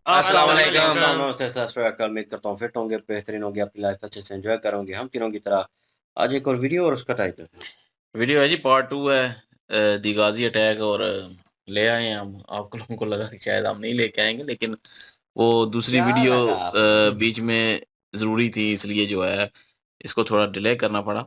अस्सलाम वालेकुम। नमस्ते सत श्री अकाल। उम्मीद करता हूँ फिट होंगे, बेहतरीन होंगे, अपनी लाइफ अच्छे से एंजॉय करोगे हम तीनों की तरह। आज एक और वीडियो और उसका टाइटल वीडियो है जी पार्ट 2 है दी गाजी अटैक और ले आए हैं हम। आप लोगों को लगा कि शायद हम नहीं लेके आएंगे, लेकिन वो दूसरी क्या वीडियो लगा आपको? बीच में ज़रूरी थी, इसलिए जो है इसको थोड़ा डिले करना पड़ा।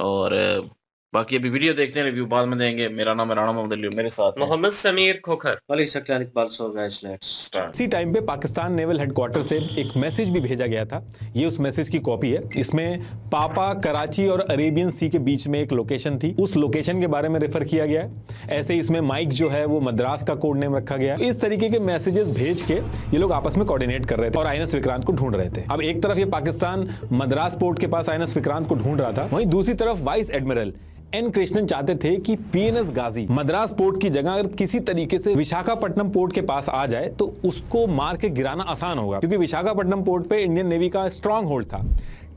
और बाकी अभी वीडियो देखते हैं, रिव्यू बाद में देंगे। मेरा नाम है राणा मोहम्मद अली, मेरे साथ है Mohammad Sameer Khokhar. Wali Saqlain Iqbal. So guys let's start. इसी टाइम पे पाकिस्तान नेवल हेडक्वार्टर से एक मैसेज भी भेजा गया था। ये उस मैसेज की कॉपी है। इसमें पापा, कराची और अरेबियन सी के बीच में एक लोकेशन थी, उस लोकेशन के बारे में रेफर किया गया है। ऐसे इसमें माइक जो है वो मद्रास का कोड नेम रखा गया है। इस तरीके के मैसेजेस भेज के ये लोग आपस में कोऑर्डिनेट कर रहे थे और आईएनएस विक्रांत को ढूंढ रहे थे। अब एक तरफ ये पाकिस्तान मद्रास पोर्ट के पास आईएनएस विक्रांत को ढूंढ रहा था, वहीं दूसरी तरफ वाइस एडमिरल एन कृष्णन चाहते थे कि पीएनएस गाजी मद्रास पोर्ट की जगह अगर किसी तरीके से विशाखापट्टनम पोर्ट के पास आ जाए तो उसको मार के गिराना आसान होगा, क्योंकि विशाखापट्टनम पोर्ट पे इंडियन नेवी का स्ट्रांग होल्ड था।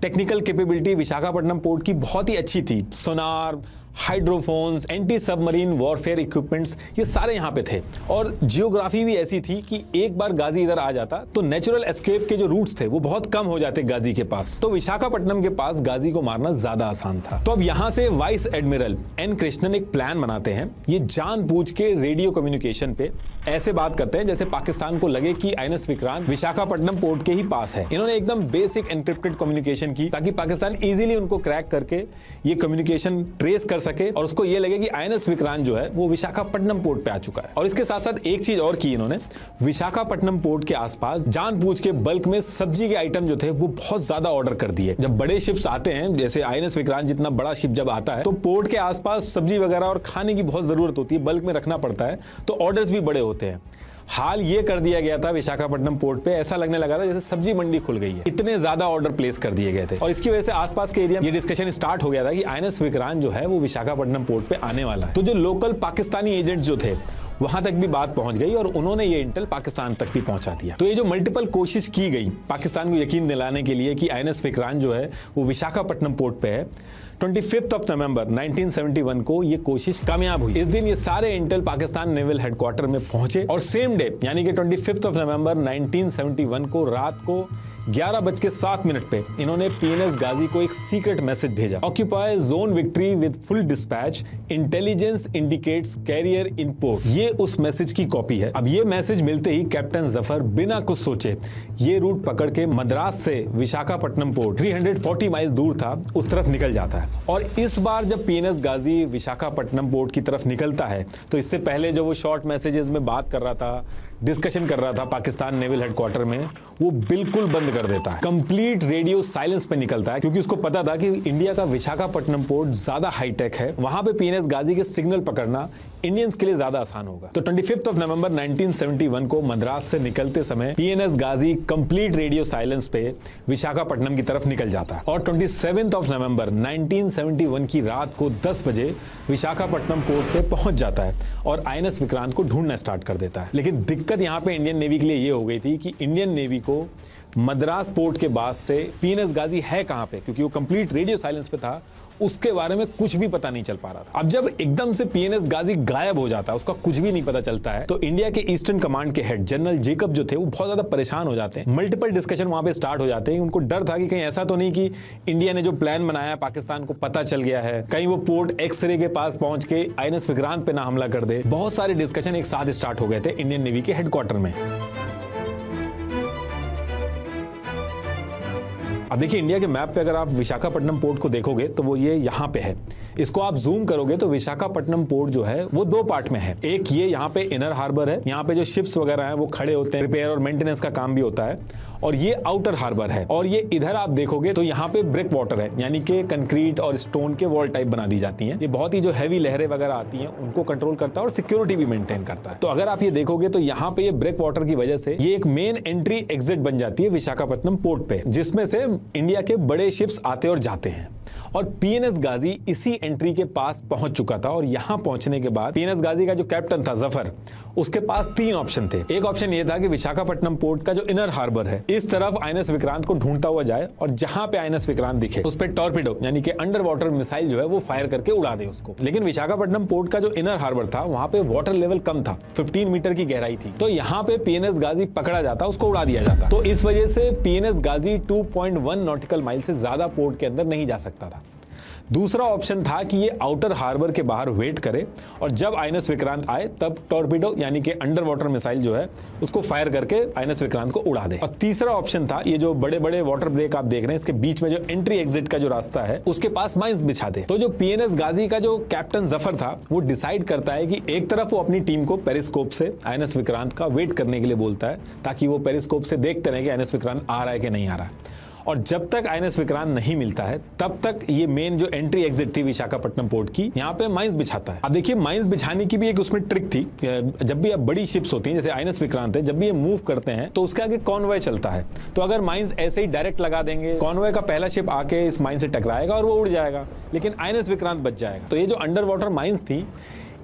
टेक्निकल कैपेबिलिटी विशाखापट्टनम पोर्ट की बहुत ही अच्छी थी। सोनार, हाइड्रोफोन्स, एंटी सबमरीन वॉरफेयर इक्विपमेंट्स, ये सारे यहाँ पे थे। और जियोग्राफी भी ऐसी थी कि एक बार गाजी इधर आ जाता तो नेचुरल एस्केप के जो रूट्स थे वो बहुत कम हो जाते गाजी के पास। तो विशाखापट्टनम के पास गाजी को मारना ज्यादा आसान था। तो अब यहाँ से वाइस एडमिरल एन कृष्णन एक प्लान बनाते हैं। ये जानबूझ के रेडियो कम्युनिकेशन पे ऐसे बात करते हैं जैसे पाकिस्तान को लगे कि आईएनएस विक्रांत विशाखापट्टनम पोर्ट के ही पास है। इन्होंने एकदम बेसिक एनक्रिप्टेड कम्युनिकेशन की ताकि पाकिस्तान इजीली उनको क्रैक करके ये कम्युनिकेशन ट्रेस कर सके और उसको ये लगे कि आईएनएस विक्रांत जो है वो विशाखापट्टनम पोर्ट पे आ चुका है। और इसके साथ साथ एक चीज और की इन्होंने, विशाखापट्टनम पोर्ट के आसपास जानबूझ के बल्क में सब्जी के आइटम जो थे वो बहुत ज्यादा ऑर्डर कर दिए। जब बड़े शिप्स आते हैं, जैसे आईएनएस विक्रांत जितना बड़ा शिप जब आता है तो पोर्ट के आसपास सब्जी वगैरह और खाने की बहुत जरूरत होती है, बल्क में रखना पड़ता है, तो ऑर्डर्स भी बड़े होते हैं। हाल ये कर दिया गया था विशाखापट्टनम पोर्ट पे, ऐसा लगने लगा था जैसे सब्जी मंडी खुल गई है, इतने ज्यादा ऑर्डर प्लेस कर दिए गए थे। और इसकी वजह से आसपास के एरिया में ये डिस्कशन स्टार्ट हो गया था कि आईएनएस विक्रांत जो है वो विशाखापट्टनम पोर्ट पे आने वाला है। तो जो लोकल पाकिस्तानी एजेंट जो थे वहां तक भी बात पहुंच गई और उन्होंने ये इंटेल पाकिस्तान तक भी पहुंचा दिया। तो ये जो मल्टीपल कोशिश की गई पाकिस्तान को यकीन दिलाने के लिए कि आईएनएस विक्रांत जो है वो विशाखापट्टनम पोर्ट पे है, 25 नवंबर 1971 को ये कोशिश कामयाब हुई। इस दिन ये सारे इंटेल पाकिस्तान नेवल हेडक्वार्टर में पहुंचे और सेम डे यानी कि 25 नवंबर 1971 को रात को 11:07 पे इन्होंने पीएनएस गाजी को एक सीक्रेट मैसेज भेजा। Occupy zone victory with full dispatch, intelligence indicates carrier in port. ये उस मैसेज की कॉपी है। अब ये मैसेज मिलते ही कैप्टन जफर बिना कुछ सोचे ये रूट पकड़ के मद्रास से विशाखापट्टनम पोर्ट 340 माइल दूर था उस तरफ निकल जाता है। और इस बार जब पीएनएस गाजी विशाखापट्टनम पोर्ट की तरफ निकलता है तो इससे पहले जो वो शॉर्ट मैसेजेस में बात कर रहा था, डिस्कशन कर रहा था पाकिस्तान नेवल हेडक्वार्टर में, वो बिल्कुल बंद कर देता है। कंप्लीट रेडियो साइलेंस पे निकलता है, क्योंकि उसको पता था कि इंडिया का विशाखापट्टनम पोर्ट ज्यादा हाईटेक है, वहां पे पीएनएस गाजी के सिग्नल पकड़ना इंडियंस के लिए ज्यादा आसान होगा। तो 25 नवंबर 1971 को मद्रास से निकलते समय पीएनएस गाजी कंप्लीट रेडियो साइलेंस पे विशाखापट्टनम की तरफ निकल जाता है और 27 नवंबर 1971 की रात को 10 बजे विशाखापट्टनम पोर्ट पे पहुंच जाता है और आईएनएस विक्रांत को ढूंढना स्टार्ट कर देता है। लेकिन दिक्कत यहाँ पे इंडियन नेवी के लिए ये हो गई थी कि इंडियन नेवी को मद्रास पोर्ट के बाद से पीएनएस गाजी है कहां पे, क्योंकि वो कंप्लीट रेडियो साइलेंस पे था, उसके बारे में कुछ भी पता नहीं चल पा रहा था। अब जब एकदम से पीएनएस गाजी गायब हो जाता है, उसका कुछ भी नहीं पता चलता है, तो इंडिया के ईस्टर्न कमांड के हेड जनरल जेकब जो थे वो बहुत ज्यादा परेशान हो जाते हैं। मल्टीपल डिस्कशन वहां पे स्टार्ट हो जाते हैं। उनको डर था कि कहीं ऐसा तो नहीं कि इंडिया ने जो प्लान बनाया पाकिस्तान को पता चल गया है, कहीं वो पोर्ट एक्सरे के पास पहुंच के आईएनएस विक्रांत पे ना हमला कर दे। बहुत सारे डिस्कशन एक साथ स्टार्ट हो गए थे इंडियन नेवी के हेडक्वार्टर में। अब देखिए इंडिया के मैप पे अगर आप विशाखापट्टनम पोर्ट को देखोगे तो वो ये यहाँ पे है। इसको आप जूम करोगे तो विशाखापट्टनम पोर्ट जो है वो दो पार्ट में है। एक ये यहाँ पे इनर हार्बर है, यहाँ पे जो शिप्स वगैरह हैं वो खड़े होते हैं, रिपेयर और मेंटेनेंस का काम भी होता है। और ये आउटर हार्बर है और ये इधर आप देखोगे तो यहाँ पे ब्रेक वाटर है, यानी कि कंक्रीट और स्टोन के वॉल टाइप बना दी जाती हैं। ये बहुत ही जो हैवी लहरें वगैरह आती हैं उनको कंट्रोल करता है और सिक्योरिटी भी मेंटेन करता है। तो अगर आप ये देखोगे तो यहाँ पे ये ब्रेक वाटर की वजह से ये एक मेन एंट्री एग्जिट बन जाती है विशाखापट्टनम पोर्ट पे, जिसमें से इंडिया के बड़े शिप्स आते और जाते हैं। और पीएनएस गाजी इसी एंट्री के पास पहुंच चुका था। और यहां पहुंचने के बाद पीएनएस गाजी का जो कैप्टन था जफर, उसके पास 3 ऑप्शन थे। एक ऑप्शन ये था कि विशाखापट्टनम पोर्ट का जो इनर हार्बर है इस तरफ आईएनएस विक्रांत को ढूंढता हुआ जाए और जहां पे आईएनएस विक्रांत दिखे उस पे टॉर्पीडो यानी कि अंडर वाटर मिसाइल जो है वो फायर करके उड़ा दे उसको। लेकिन विशाखापट्टनम पोर्ट का जो इनर हार्बर था वहां पे वाटर लेवल कम था, 15 मीटर की गहराई थी, तो यहाँ पे पीएनएस गाजी पकड़ा जाता, उसको उड़ा दिया जाता। तो इस वजह से पीएनएस गाजी 2.1 नॉटिकल माइल से ज्यादा पोर्ट के अंदर नहीं जा सकता था। दूसरा ऑप्शन था कि ये आउटर हार्बर के बाहर वेट करे और जब आईएनएस विक्रांत आए तब टॉर्पीडो यानी कि अंडर वाटर मिसाइल जो है उसको फायर करके आईएनएस विक्रांत को उड़ा दे। और तीसरा ऑप्शन था ये जो बड़े बड़े वाटर ब्रेक आप देख रहे हैं इसके बीच में जो एंट्री एग्जिट का जो रास्ता है उसके पास माइंस बिछा दे। तो जो पीएनएस गाजी का जो कैप्टन जफर था वो डिसाइड करता है कि एक तरफ वो अपनी टीम को पेरिस्कोप से आईएनएस विक्रांत का वेट करने के लिए बोलता है ताकि वो पेरिस्कोप से देखते रहे कि आईएनएस विक्रांत आ रहा है कि नहीं आ रहा है। और जब तक आईएनएस विक्रांत नहीं मिलता है तब तक ये मेन जो एंट्री एग्जिट थी विशाखापट्टनम पोर्ट की यहाँ पे माइंस बिछाता है। अब देखिए माइंस बिछाने की भी एक उसमें ट्रिक थी। जब भी अब बड़ी शिप्स होती हैं जैसे आईएनएस विक्रांत है, जब भी ये मूव करते हैं तो उसके आगे कॉन्वॉय चलता है, तो अगर माइंस ऐसे ही डायरेक्ट लगा देंगे कॉन्वॉय का पहला शिप आके इस माइन से टकराएगा और वो उड़ जाएगा, लेकिन आईएनएस विक्रांत बच जाएगा। तो ये जो अंडर वाटर माइंस थी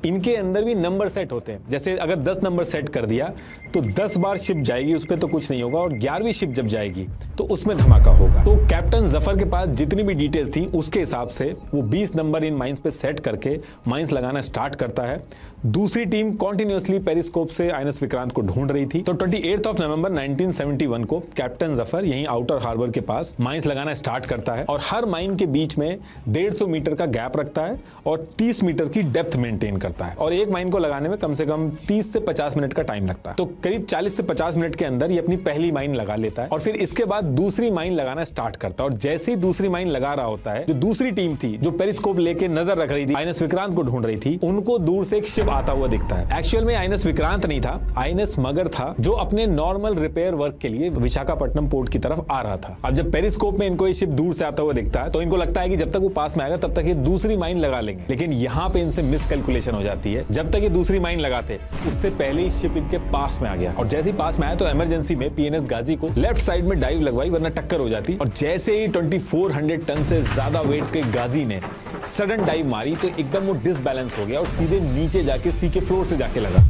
इनके अंदर भी नंबर सेट होते हैं। जैसे अगर 10 नंबर सेट कर दिया तो 10 बार शिप जाएगी उस पर तो कुछ नहीं होगा, और 11वीं शिप जब जाएगी तो उसमें धमाका होगा। तो कैप्टन जफर के पास जितनी भी डिटेल्स थी उसके हिसाब से वो 20 नंबर इन माइंस पे सेट करके माइंस लगाना स्टार्ट करता है। दूसरी टीम कॉन्टिन्यूसली पेरिस्कोप से आईएनएस विक्रांत को ढूंढ रही थी। तो 28 नवंबर 1971 को कैप्टन जफर यहीं आउटर हार्बर के पास माइंस लगाना स्टार्ट करता है और हर माइन के बीच में 150 मीटर का गैप रखता है और 30 मीटर की डेप्थ मेंटेन करता है। और एक माइन को लगाने में कम से कम 30 से 50 मिनट का टाइम लगता है। तो करीब 40 से 50 मिनट के अंदर ये अपनी पहली माइन लगा लेता है और फिर इसके बाद दूसरी माइन लगाना स्टार्ट करता है। और जैसे ही दूसरी माइन लगा रहा होता है, जो दूसरी टीम थी जो पेरिस्कोप लेके नजर रख रही थी आईएनएस विक्रांत को ढूंढ रही थी, उनको दूर से एक शिप आता हुआ दिखता है। एक्चुअल में आईएनएस विक्रांत नहीं था, आईएनएस मगर था जो अपने नॉर्मल रिपेयर वर्क के लिए विशाखापट्टनम पोर्ट की तरफ आ रहा था। अब जब पेरिस्कोप में इनको ये शिप दूर से आता हुआ दिखता है तो इनको लगता है कि जब तक वो पास में आएगा तब तक ये दूसरी माइन लगा लेंगे, लेकिन यहाँ पे इनसे मिसकैलकुलेशन हो जाती है। जब तक ये दूसरी माइन लगाते उससे पहले ही शिप इनके पास में आ गया और जैसे ही पास में आया तो इमरजेंसी में पीएनएस गाजी को लेफ्ट साइड में डाइव लगवाई वरना टक्कर हो जाती। और जैसे ही 2400 टन से ज्यादा वेट के गाजी ने सडन डाइव मारी तो एकदम वो डिसबैलेंस हो गया और सीधे नीचे जाके सी के फ्लोर से जाके लगा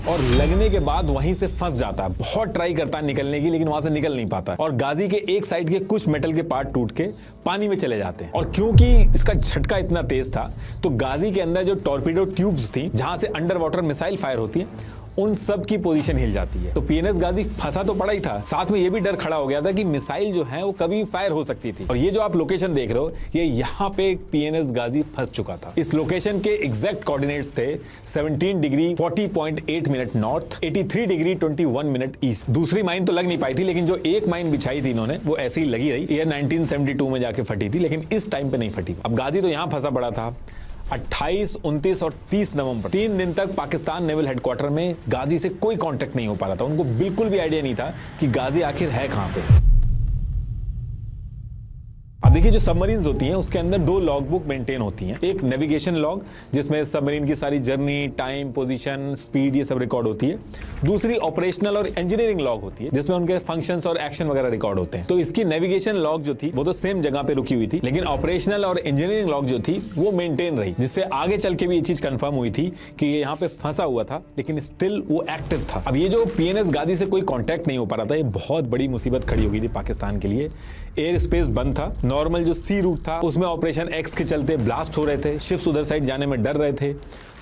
और लगने के बाद वहीं से फंस जाता है। बहुत ट्राई करता है निकलने की लेकिन वहां से निकल नहीं पाता और गाजी के एक साइड के कुछ मेटल के पार्ट टूट के पानी में चले जाते हैं। और क्योंकि इसका झटका इतना तेज था तो गाजी के अंदर जो टॉर्पीडो ट्यूब्स थी जहां से अंडर वाटर मिसाइल फायर होती है उन सब की पोजीशन हिल जाती है। तो पीएनएस गाजी फंसा तो पड़ा ही था, साथ में ये भी डर खड़ा हो गया था कि मिसाइल जो है वो कभी फायर हो सकती थी। और ये जो आप लोकेशन देख रहे हो ये यहाँ पे पीएनएस गाजी फंस चुका था। इस लोकेशन के एग्जैक्ट कोऑर्डिनेट्स थे 17 degree 40.8 minute north, 83 degree 21 minute east. दूसरी माइन तो लग नहीं पाई थी लेकिन जो एक माइन बिछाई थी इन्होंने वो ऐसी ही लगी रही। ईयर 1972 में जाके फटी थी लेकिन इस टाइम पे नहीं फटी। अब गाजी तो यहाँ फंसा पड़ा था। 28, 29 और 30 नवंबर 3 दिन तक पाकिस्तान नेवल हेडक्वार्टर में गाजी से कोई कांटेक्ट नहीं हो पा रहा था। उनको बिल्कुल भी आइडिया नहीं था कि गाजी आखिर है कहां पे। अब देखिए जो सबमरीन्स होती हैं उसके अंदर 2 लॉग बुक मेंटेन होती हैं। एक नेविगेशन लॉग जिसमें सबमरीन की सारी जर्नी, टाइम, पोजीशन, स्पीड ये सब रिकॉर्ड होती है। दूसरी ऑपरेशनल और इंजीनियरिंग लॉग होती है जिसमें उनके फंक्शंस और एक्शन वगैरह रिकॉर्ड होते हैं। तो इसकी नेविगेशन लॉग जो थी वो तो सेम जगह पे रुकी हुई थी लेकिन ऑपरेशनल और इंजीनियरिंग लॉग जो थी वो मेंटेन रही, जिससे आगे चल के भी ये चीज कंफर्म हुई थी कि ये यहाँ पे फंसा हुआ था लेकिन स्टिल वो एक्टिव था। अब ये जो पीएनएस गाजी से कोई कॉन्टैक्ट नहीं हो पा रहा था, ये बहुत बड़ी मुसीबत खड़ी हो गई थी पाकिस्तान के लिए। एयर स्पेस बंद था, नॉर्मल जो सी रूट था उसमें ऑपरेशन एक्स के चलते ब्लास्ट हो रहे थे, शिप्स उधर साइड जाने में डर रहे थे।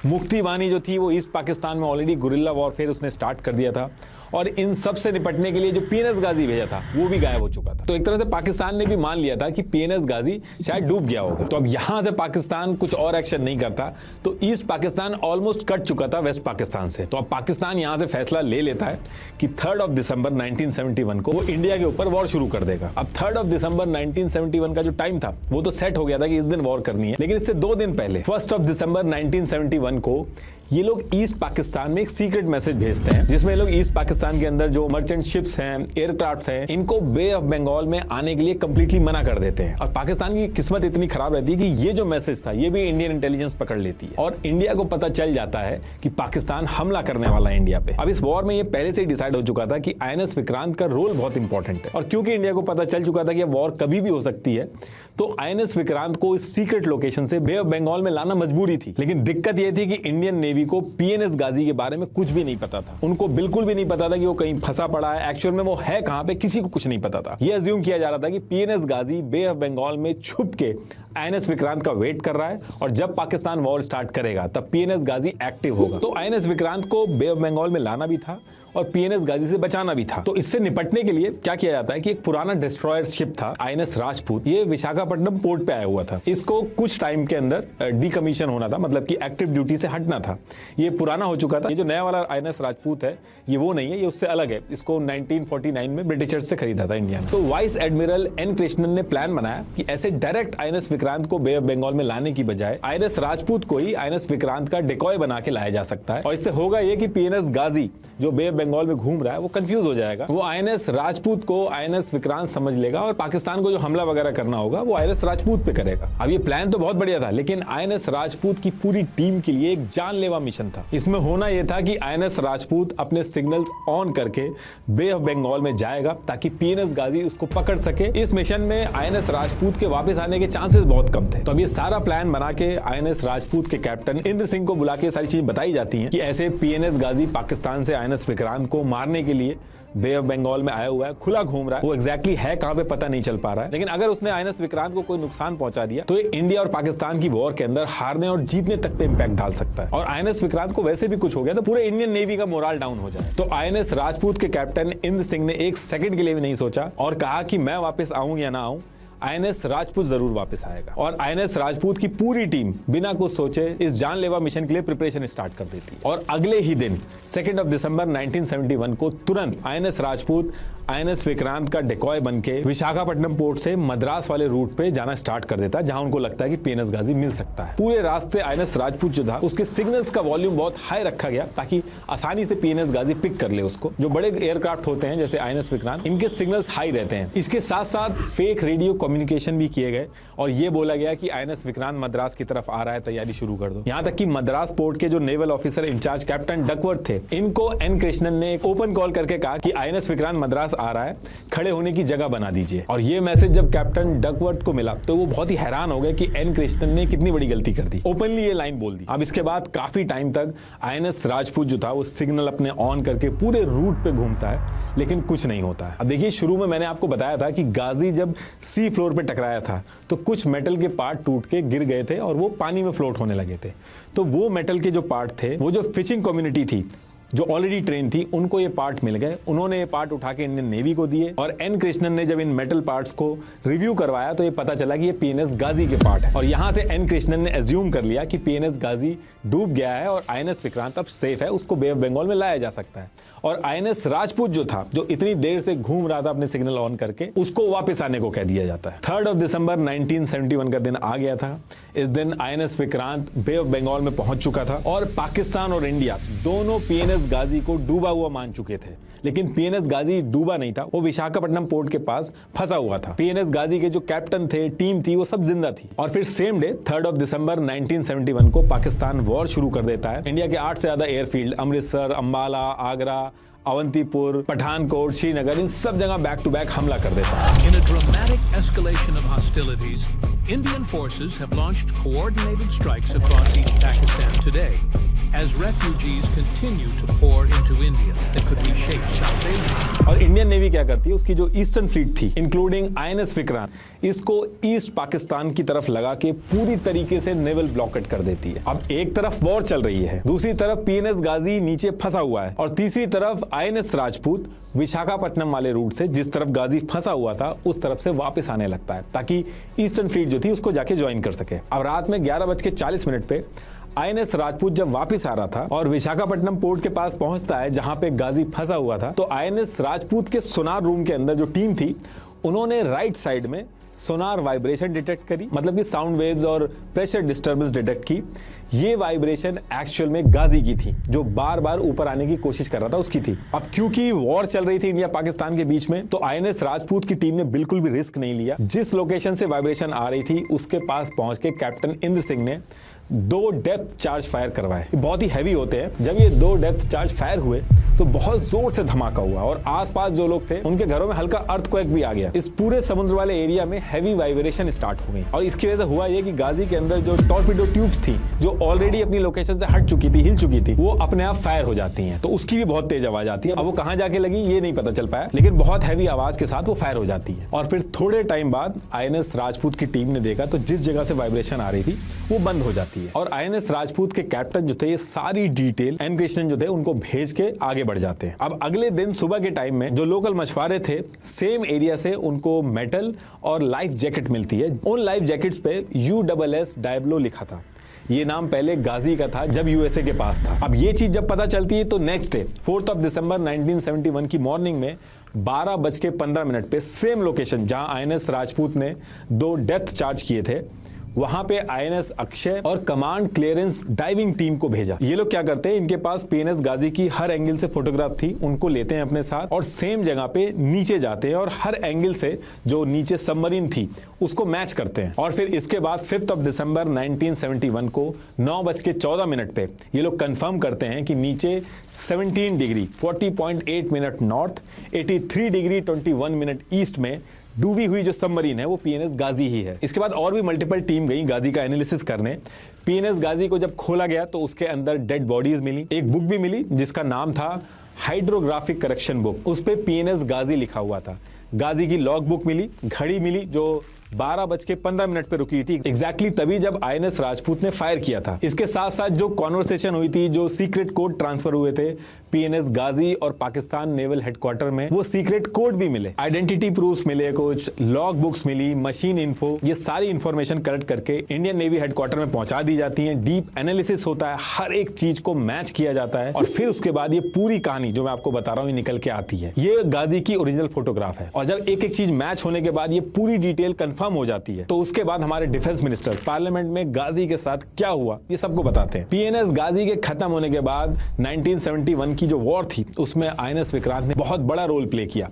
मुक्ति वाहिनी जो थी वो ईस्ट पाकिस्तान में ऑलरेडी गुरिल्ला वॉरफेयर उसने स्टार्ट कर दिया था और इन सब से निपटने के लिए जो पीएनएस गाजी भेजा था वो भी गायब हो चुका था। तो एक तरह से पाकिस्तान ने भी मान लिया था कि पीएनएस गाजी शायद डूब गया होगा। तो अब यहां से पाकिस्तान कुछ और एक्शन नहीं करता तो ईस्ट पाकिस्तान ऑलमोस्ट कट चुका था वेस्ट पाकिस्तान से। तो अब पाकिस्तान यहां से फैसला ले लेता है कि 3 दिसंबर 1971 को वो इंडिया के ऊपर वॉर शुरू कर देगा। अब 3 दिसंबर 1971 का जो टाइम था वो तो सेट हो गया था कि इस दिन वॉर करनी है, लेकिन इससे 2 दिन पहले 1 दिसंबर 1971 को ये लोग ईस्ट पाकिस्तान में एक सीक्रेट मैसेज भेजते हैं जिसमें लोग ईस्ट पाकिस्तान के अंदर जो मर्चेंट शिप्स हैं, एयरक्राफ्ट हैं, इनको बे ऑफ बंगाल में आने के लिए कंप्लीटली मना कर देते हैं। और पाकिस्तान की किस्मत इतनी खराब रहती है कि ये जो मैसेज था ये भी इंडियन इंटेलिजेंस पकड़ लेती है और इंडिया को पता चल जाता है कि पाकिस्तान हमला करने वाला है इंडिया पे। अब इस वॉर में ये पहले से ही डिसाइड हो चुका था कि INS विक्रांत का रोल बहुत इंपॉर्टेंट है और क्योंकि इंडिया को पता चल चुका था कि वॉर कभी भी हो सकती है तो INS विक्रांत को इस सीक्रेट लोकेशन से बे ऑफ बंगाल में लाना मजबूरी थी। लेकिन दिक्कत यह थी कि इंडियन नेवी को PNS गाजी के बारे में कुछ भी नहीं पता था। उनको बिल्कुल भी नहीं पता था कि वो कहीं फंसा पड़ा है, एक्चुअल में वो है कहां पे, किसी को कुछ नहीं पता था। यह अज्यूम किया जा रहा था कि PNS Ghazi bay of Bengal में छुप के INS विक्रांत का वेट कर रहा है और जब पाकिस्तान वॉर स्टार्ट करेगा तब PNS गाजी एक्टिव होगा। तो INS विक्रांत को बे ऑफ बंगाल में लाना भी था और PNS गाजी से बचाना भी था। तो इससे निपटने के लिए क्या किया जाता है कि एक पुराना डिस्ट्रॉयर शिप था INS राजपूत, ये विशाखापट्टनम पोर्ट पे आया हुआ था। इसको कुछ टाइम के अंदर डीकमीशन होना था, मतलब कि एक्टिव ड्यूटी से हटना था। ये पुराना हो चुका था। ये जो नया वाला INS राजपूत है ये वो नहीं है, ये उससे अलग है। इसको 1949 में ब्रिटिशर्स से खरीदा था इंडिया ने। तो वाइस एडमिरल N कृष्णन ने प्लान बनाया कि ऐसे डायरेक्ट INS विक्रांत को बे ऑफ बंगाल में लाने की बजाय INS राजपूत को ही INS विक्रांत का डिकॉय बना के लाया जा सकता है। और इससे होगा ये कि PNS गाजी जो बे ऑफ बंगाल में घूम रहा है वो कंफ्यूज हो जाएगा। वो INS राजपूत को INS विक्रांत समझ लेगा और पाकिस्तान को जो हमला वगैरह करना होगा वो INS राजपूत पे करेगा। अब ये प्लान तो बहुत बढ़िया था लेकिन INS राजपूत की पूरी टीम के लिए एक जानलेवा मिशन था। इसमें होना यह था कि INS राजपूत अपने सिग्नल्स ऑन करके बे ऑफ बंगाल में जाएगा ताकि PNS गाजी उसको पकड़ सके। इस मिशन में INS राजपूत के वापस आने के चांसेस बहुत कम थे। तो अब ये सारा प्लान बना के INS राजपूत के कैप्टन इंद्र सिंह को बुला के सारी चीजें बताई जाती हैं कि ऐसे PNS गाजी पाकिस्तान से INS विक्रांत को मारने के लिए बे ऑफ बंगाल में आया हुआ है, खुला घूम रहा है। वो एग्जैक्टली है कहां पे पता नहीं चल पा रहा है, लेकिन अगर उसने INS विक्रांत को कोई नुकसान पहुंचा दिया तो ये इंडिया और पाकिस्तान की वॉर के अंदर हारने और जीतने तक पे इंपैक्ट डाल सकता है। और INS विक्रांत को वैसे भी कुछ हो गया तो पूरे इंडियन नेवी का मोरल डाउन हो जाए। तो INS राजपूत के कैप्टन इंद्र सिंह ने एक सेकंड के लिए भी नहीं सोचा और कहा कि मैं वापस आऊं या ना आऊं, INS राजपूत जरूर वापस आएगा। और INS राजपूत की पूरी टीम बिना कुछ सोचे इस जानलेवा मिशन के लिए प्रिपरेशन स्टार्ट कर देती है। और अगले ही दिन 2 दिसंबर 1971 को तुरंत INS राजपूत INS विक्रांत का डिकॉय बनके विशाखापट्टनम पोर्ट से मद्रास वाले रूट पे जाना स्टार्ट कर देता है जहां उनको लगता है कि PNS गाजी मिल सकता है। पूरे रास्ते INS राजपूत जो था उसके सिग्नल्स का वॉल्यूम बहुत हाई रखा गया ताकि आसानी से PNS गाजी पिक कर ले उसको। जो बड़े एयरक्राफ्ट होते हैं जैसे INS विक्रांत, इनके सिग्नल्स हाई रहते हैं। इसके साथ साथ फेक रेडियो कम्युनिकेशन भी किए गए और ये बोला गया कि INS विक्रांत मद्रास की तरफ आ रहा है, तैयारी शुरू कर दो। यहाँ तक कि मद्रास पोर्ट के जो naval officer in charge captain Duckworth थे, इनको N कृष्णन ने एक ओपन कॉल करके कहा कि INS विक्रांत मद्रास आ रहा है, खड़े होने की जगह बना दीजिए। और ये मैसेज जब कैप्टन डकवर्थ को मिला तो वो बहुत ही हैरान हो गए कि N कृष्णन ने कितनी बड़ी गलती कर दी, ओपनली ये लाइन बोल दी। अब इसके बाद काफी टाइम तक INS राजपूत जो था वो सिग्नल अपने ऑन करके पूरे रूट पे घूमता है लेकिन कुछ नहीं होता है। अब देखिए, शुरू में मैंने आपको बताया था कि गाजी जब सी फ्लोर पे टकराया था तो कुछ मेटल के पार्ट टूट के गिर गए थे और वो पानी में फ्लोट होने लगे थे। तो वो मेटल के जो पार्ट थे, वो जो फिशिंग कम्युनिटी थी जो ऑलरेडी ट्रेन थी, उनको ये पार्ट मिल गए। उन्होंने ये पार्ट उठा के इंडियन नेवी को दिए और N कृष्णन ने जब इन मेटल पार्ट्स को रिव्यू करवाया तो ये पता चला कि ये PNS गाजी के पार्ट है। और यहाँ से N कृष्णन ने एज्यूम कर लिया कि PNS गाजी डूब गया है और INS विक्रांत अब सेफ है, उसको बे ऑफ बंगाल में लाया जा सकता है। और INS राजपूत जो था, जो इतनी देर से घूम रहा था अपने सिग्नल ऑन करके, उसको वापस आने को कह दिया जाता है। 3 दिसंबर 1971 का दिन आ गया था। इस दिन INS Vikrant bay of Bengal में पहुंच चुका था और पाकिस्तान और इंडिया दोनों PNS गाजी को डूबा हुआ मान चुके थे। लेकिन PNS गाजी डूबा नहीं था, वो विशाखापट्टनम पोर्ट के पास फंसा हुआ था। PNS गाजी के जो कैप्टन थे, टीम थी, वो सब जिंदा थी। और फिर सेम डे 3 दिसंबर 1971 को पाकिस्तान वॉर शुरू कर देता है। इंडिया के 8 से ज्यादा एयरफील्ड, अमृतसर, अंबाला, आगरा, अवंतीपुर, पठानकोट, श्रीनगर, इन सब जगह बैक टू बैक हमला कर देता है। In a dramatic escalation of hostilities, Indian forces have launched coordinated strikes across East Pakistan today as refugees continue to pour into India that could reshape South Asia. और Indian navy क्या करती है, उसकी जो ईस्टर्न फ्लीट थी including INS Vikrant, इसको east Pakistan की तरफ लगा के पूरी तरीके से नेवल ब्लॉकेट कर देती है। अब एक तरफ वॉर चल रही है, दूसरी तरफ PNS गाजी नीचे फंसा हुआ है और तीसरी तरफ INS राजपूत विशाखापट्टनम वाले रूट से, जिस तरफ गाजी फंसा हुआ था, उस तरफ से वापस आने लगता है ताकि ईस्टर्न फ्लीट जो थी उसको जाके ज्वाइन कर सके। अब रात में 11:40 पे INS राजपूत जब वापस आ रहा था और विशाखापट्टनम पोर्ट के पास पहुंचता है जहां पे गाजी फंसा हुआ था, तो INS राजपूत के सोनार रूम के अंदर जो टीम थी, उन्होंने राइट साइड में सोनार वाइब्रेशन डिटेक्ट करी, मतलब कि साउंड वेव्स और प्रेशर डिस्टर्बेंस डिटेक्ट की। ये वाइब्रेशन एक्चुअल में गाजी की थी, जो बार बार ऊपर आने की कोशिश कर रहा था, उसकी थी। अब क्योंकि वॉर चल रही थी इंडिया पाकिस्तान के बीच में, तो आईएनएस राजपूत की टीम ने बिल्कुल भी रिस्क नहीं लिया। जिस लोकेशन से वाइब्रेशन आ रही थी उसके पास पहुंच के कैप्टन इंद्र सिंह ने 2 डेप्थ चार्ज फायर करवाए। बहुत ही हैवी होते हैं। जब ये 2 डेप्थ चार्ज फायर हुए तो बहुत जोर से धमाका हुआ और आसपास जो लोग थे उनके घरों में हल्का अर्थक्वेक भी आ गया। इस पूरे समुद्र वाले एरिया में हैवी वाइब्रेशन स्टार्ट हो गई और इसकी वजह से हुआ ये कि गाजी के अंदर जो टॉर्पीडो ट्यूब्स थी, जो ऑलरेडी अपनी लोकेशन से हट चुकी थी, हिल चुकी थी, वो अपने आप फायर हो जाती हैं। तो उसकी भी बहुत तेज आवाज आती है। अब वो कहां जाके लगी ये नहीं पता चल पाया, लेकिन बहुत हैवी आवाज के साथ वो फायर हो जाती है। और फिर थोड़े टाइम बाद आईएनएस राजपूत की टीम ने देखा तो जिस जगह से वाइब्रेशन आ रही थी वो बंद हो जाती है। और आईएनएस राजपूत के कैप्टन जो थे ये सारी डिटेल एनक्रिप्शन जो थे उनको भेज के आगे बढ़ जाते हैं। अब अगले दिन सुबह के टाइम में जो लोकल मछुआरे थे, सेम एरिया से उनको मेटल और लाइफ जैकेट मिलती है। उन लाइफ जैकेट्स पे USS डायब्लो लिखा था। ये नाम पहले गाजी का था जब यूएसए के पास था। अब ये चीज जब पता चलती है तो नेक्स्ट डे 4 दिसंबर 1971 की मॉर्निंग में 12:15 पे सेम लोकेशन जहां आईएनएस राजपूत ने 2 डेप्थ चार्ज किए थे, वहां पे आईएनएस अक्षय और कमांड क्लियरेंस डाइविंग टीम को भेजा। ये लोग क्या करते हैं, इनके पास पीएनएस गाजी की हर एंगल से फोटोग्राफ थी, उनको लेते हैं अपने साथ और सेम जगह पे नीचे जाते हैं और हर एंगल से जो नीचे सबमरीन थी उसको मैच करते हैं। और फिर इसके बाद 5 दिसंबर 1971 को 9:14 पे ये लोग कंफर्म करते हैं कि नीचे 17 degree 40.8 minute north, 83 degree 21 minute east में डूबी हुई जो सबमरीन है वो पीएनएस गाजी ही है। इसके बाद और भी मल्टीपल टीम गई गाजी का एनालिसिस करने। पीएनएस गाजी को जब खोला गया तो उसके अंदर डेड बॉडीज मिली, एक बुक भी मिली जिसका नाम था हाइड्रोग्राफिक करेक्शन बुक, उस पे पीएनएस गाजी लिखा हुआ था। गाजी की लॉग बुक मिली, घड़ी मिली जो 12:15 पे रुकी थी एग्जैक्टली तभी जब आईएनएस राजपूत ने फायर किया था। इसके साथ साथ जो कॉन्वर्सेशन हुई थी, जो सीक्रेट कोड ट्रांसफर हुए थे पीएनएस गाजी और पाकिस्तान नेवल हेडक्वार्टर में, वो सीक्रेट कोड भी मिले, आइडेंटिटी प्रूफ्स मिले, कुछ लॉग बुक्स मिली, मशीन इन्फो, ये सारी इंफॉर्मेशन कलेक्ट करके इंडियन नेवी हेडक्वार्टर में पहुंचा दी जाती है। डीप एनालिसिस होता है, हर एक चीज को मैच किया जाता है और फिर उसके बाद ये पूरी कहानी जो मैं आपको बता रहा हूँ निकल के आती है। ये गाजी की ओरिजिनल फोटोग्राफ है और जब एक एक चीज मैच होने के बाद ये पूरी डिटेल कंफर्म हो जाती है तो उसके बाद हमारे डिफेंस मिनिस्टर पार्लियामेंट में गाजी के साथ क्या हुआ ये सबको बताते हैं। पीएनएस गाजी के खत्म होने के बाद 1971 की जो वॉर थी उसमें आईएनएस विक्रांत ने बहुत बड़ा रोल प्ले किया,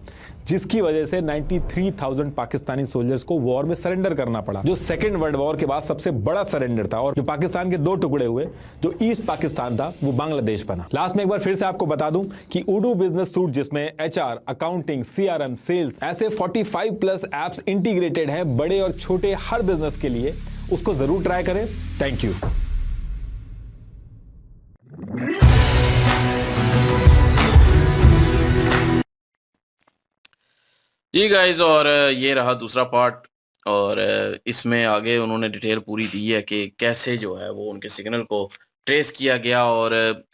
जिसकी वजह से 93,000 पाकिस्तानी सोल्जर्स को वॉर में सरेंडर करना पड़ा, जो सेकेंड वर्ल्ड वॉर के बाद सबसे बड़ा सरेंडर था। और जो पाकिस्तान के 2 टुकड़े हुए, जो ईस्ट पाकिस्तान था वो बांग्लादेश बना। लास्ट में एक बार फिर से आपको बता दूं कि उडू बिजनेस सूट जिसमें एचआर, अकाउंटिंग, सीआरएम, सेल्स ऐसे 45+ एप्स इंटीग्रेटेड है बड़े और छोटे हर बिजनेस के लिए, उसको जरूर ट्राई करें। Thank you. जी गाइज, और ये रहा दूसरा पार्ट और इसमें आगे उन्होंने डिटेल पूरी दी है कि कैसे जो है वो उनके सिग्नल को ट्रेस किया गया और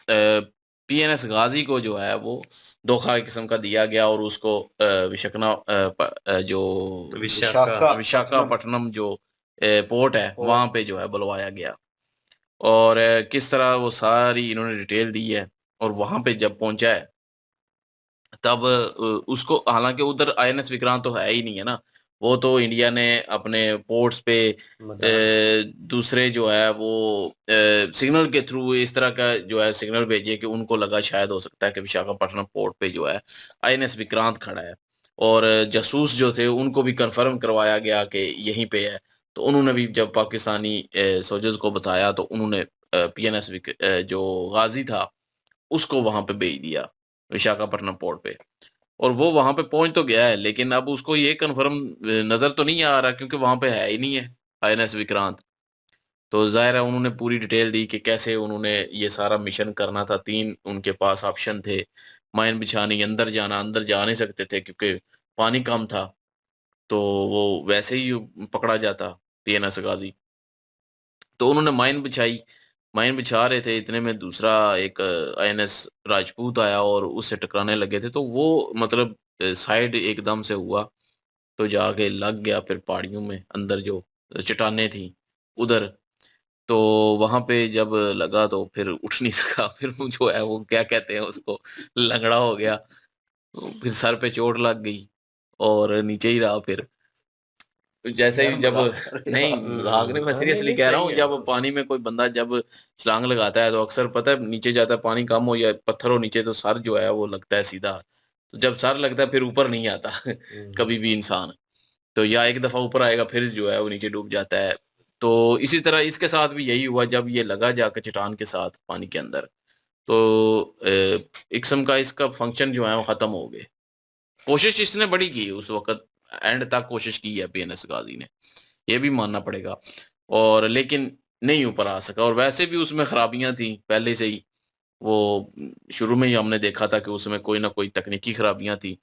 पीएनएस गाजी को जो है वो धोखा किस्म का दिया गया और उसको जो विशाखापट्टनम जो पोर्ट है वहां पे जो है बुलवाया गया और किस तरह वो सारी इन्होंने डिटेल दी है। और वहां पे जब पहुंचा है तब उसको, हालांकि उधर आईएनएस विक्रांत तो है ही नहीं है ना, वो तो इंडिया ने अपने पोर्ट्स पे दूसरे जो है वो सिग्नल के थ्रू इस तरह का जो है सिग्नल भेजे कि उनको लगा शायद हो सकता है कि विशाखापट्टनम पोर्ट पे जो है आईएनएस विक्रांत खड़ा है और जासूस जो थे उनको भी कंफर्म करवाया गया कि यहीं पे है। तो उन्होंने भी जब पाकिस्तानी सोल्जर्स को बताया तो उन्होंने पीएनएस जो गाजी था उसको वहां पे भेज दिया विशाखापट्टनम पोर्ट पे और वो वहां पे पहुंच तो गया है, लेकिन अब उसको ये कंफर्म नजर तो नहीं आ रहा क्योंकि वहां पे है ही नहीं है आईएनएस विक्रांत। तो जाहिर है उन्होंने पूरी डिटेल दी कि कैसे उन्होंने ये सारा मिशन करना था। 3 उनके पास ऑप्शन थे, माइन बिछानी, अंदर जाना, अंदर जा नहीं सकते थे क्योंकि पानी कम था तो वो वैसे ही पकड़ा जाता पीएनएस गाजी। तो उन्होंने माइन बिछाई, माइन बिछा रहे थे, इतने में दूसरा एक आईएनएस राजपूत आया और उससे टकराने लगे थे तो वो मतलब साइड एकदम से हुआ तो जाके लग गया फिर पहाड़ियों में अंदर जो चट्टानें थी उधर। तो वहां पे जब लगा तो फिर उठ नहीं सका, फिर वो जो है वो क्या कहते हैं उसको, लंगड़ा हो गया, तो फिर सर पे चोट लग गई और नीचे ही रहा फिर। जैसे यार ही जब मजाक कर रहे हो नहीं आप। मजाक नहीं, मैं नहीं सीरियसली नहीं कह रहा सही हूँ, है। जब पानी में कोई बंदा जब छलांग लगाता है तो अक्सर पता है नीचे जाता है, पानी कम हो या पत्थर हो नीचे तो सर जो है वो लगता है सीधा। तो जब सर लगता है फिर ऊपर नहीं आता कभी भी इंसान। तो या एक दफा ऊपर आएगा फिर जो है वो नीचे डूब जाता है। तो इसी तरह इसके साथ भी यही हुआ, जब ये लगा जाकर चट्टान के साथ पानी के अंदर, तो एक किस्म का इसका फंक्शन जो है वो खत्म हो गए। कोशिश इसने बड़ी की उस वक्त, एंड तक कोशिश की है पीएनएस गाजी ने, ये भी मानना पड़ेगा। और लेकिन नहीं ऊपर आ सका, और वैसे भी उसमें खराबियां थी पहले से ही। वो शुरू में ही हमने देखा था कि उसमें कोई ना कोई तकनीकी खराबियां थी,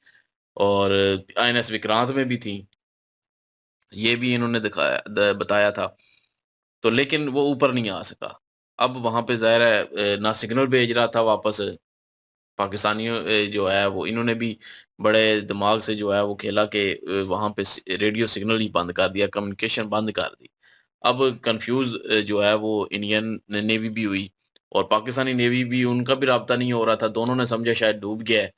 और आईएनएस विक्रांत में भी थी, ये भी इन्होंने बताया था। तो लेकिन वो ऊपर नहीं आ सका। अब वहां पे ज़ाहिर है ना सिग्नल भेज रहा था वापस पाकिस्तानियों, जो है वो इन्होंने भी बड़े दिमाग से जो है वो खेला कि वहां पे रेडियो सिग्नल ही बंद कर दिया, कम्युनिकेशन बंद कर दी। अब कंफ्यूज जो है वो इंडियन नेवी भी हुई, और पाकिस्तानी नेवी भी, उनका भी राब्ता नहीं हो रहा था। दोनों ने समझा शायद डूब गया है,